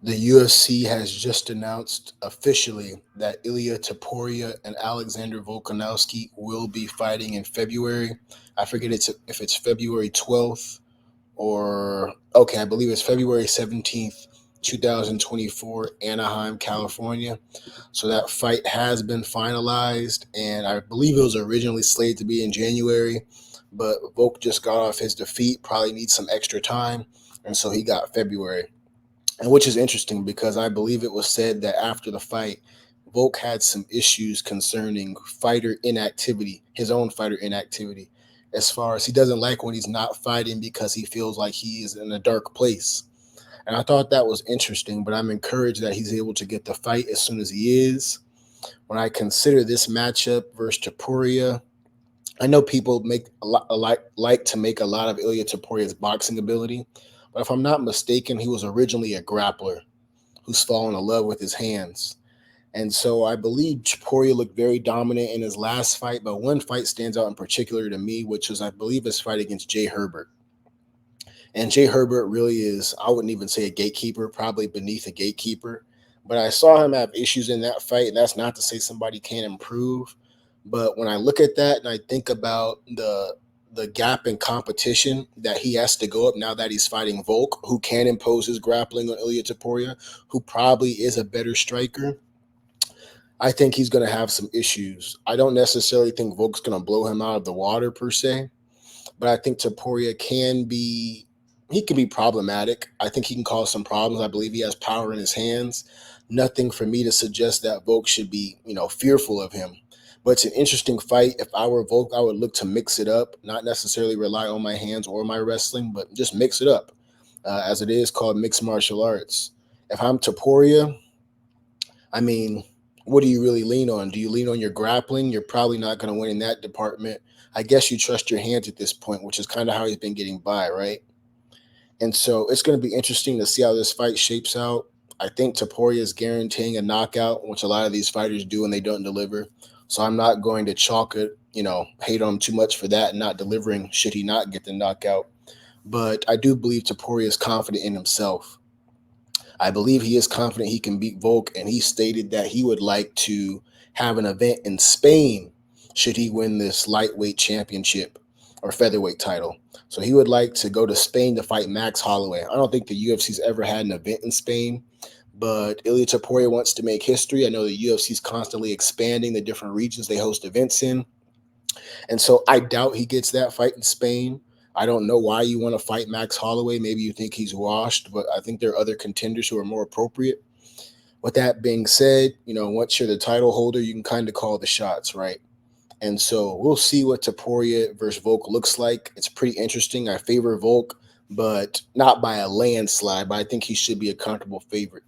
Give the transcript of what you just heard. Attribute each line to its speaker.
Speaker 1: The UFC has just announced officially that Ilya Topuria and Alexander Volkanovski will be fighting in February. I forget if it's February 12th or okay, I believe it's February 17th, 2024, Anaheim, California. So that fight has been finalized, and I believe it was originally slated to be in January, but Volk just got off his defeat, probably needs some extra time, and so he got February. And which is interesting because I believe it was said that after the fight, Volk had some issues concerning fighter inactivity, his own fighter inactivity, as far as he doesn't like when he's not fighting because he feels like he is in a dark place. And I thought that was interesting, but I'm encouraged that he's able to get the fight as soon as he is. When I consider this matchup versus Topuria, I know people make like to make a lot of Ilya Topuria's boxing ability, but if I'm not mistaken, he was originally a grappler who's fallen in love with his hands. And so I believe Topuria looked very dominant in his last fight, but one fight stands out in particular to me, which was, I believe, his fight against Jay Herbert. And Jay Herbert really is, I wouldn't even say a gatekeeper, probably beneath a gatekeeper. But I saw him have issues in that fight. And that's not to say somebody can't improve. But when I look at that and I think about the gap in competition that he has to go up now that he's fighting Volk, who can impose his grappling on Ilya Taporia, who probably is a better striker, I think he's going to have some issues. I don't necessarily think Volk's going to blow him out of the water per se, but I think Taporia he can be problematic. I think he can cause some problems. I believe he has power in his hands. Nothing for me to suggest that Volk should be, fearful of him. But it's an interesting fight. If I were Volk, I would look to mix it up, not necessarily rely on my hands or my wrestling, but just mix it up, as it is called mixed martial arts. If I'm Taporia, I mean, what do you really lean on? Do you lean on your grappling? You're probably not going to win in that department. I guess you trust your hands at this point, which is kind of how he's been getting by, right? And so it's going to be interesting to see how this fight shapes out. I think Taporia is guaranteeing a knockout, which a lot of these fighters do and they don't deliver. So I'm not going to chalk it, hate on him too much for that and not delivering should he not get the knockout. But I do believe Taporia is confident in himself. I believe he is confident he can beat Volk, and he stated that he would like to have an event in Spain should he win this lightweight championship or featherweight title. So he would like to go to Spain to fight Max Holloway. I don't think the UFC's ever had an event in Spain, but Ilya Taporia wants to make history. I know the UFC's constantly expanding the different regions they host events in. And so I doubt he gets that fight in Spain. I don't know why you want to fight Max Holloway. Maybe you think he's washed, but I think there are other contenders who are more appropriate. With that being said, once you're the title holder, you can kind of call the shots, right? And so we'll see what Taporia versus Volk looks like. It's pretty interesting. I favor Volk, but not by a landslide, but I think he should be a comfortable favorite.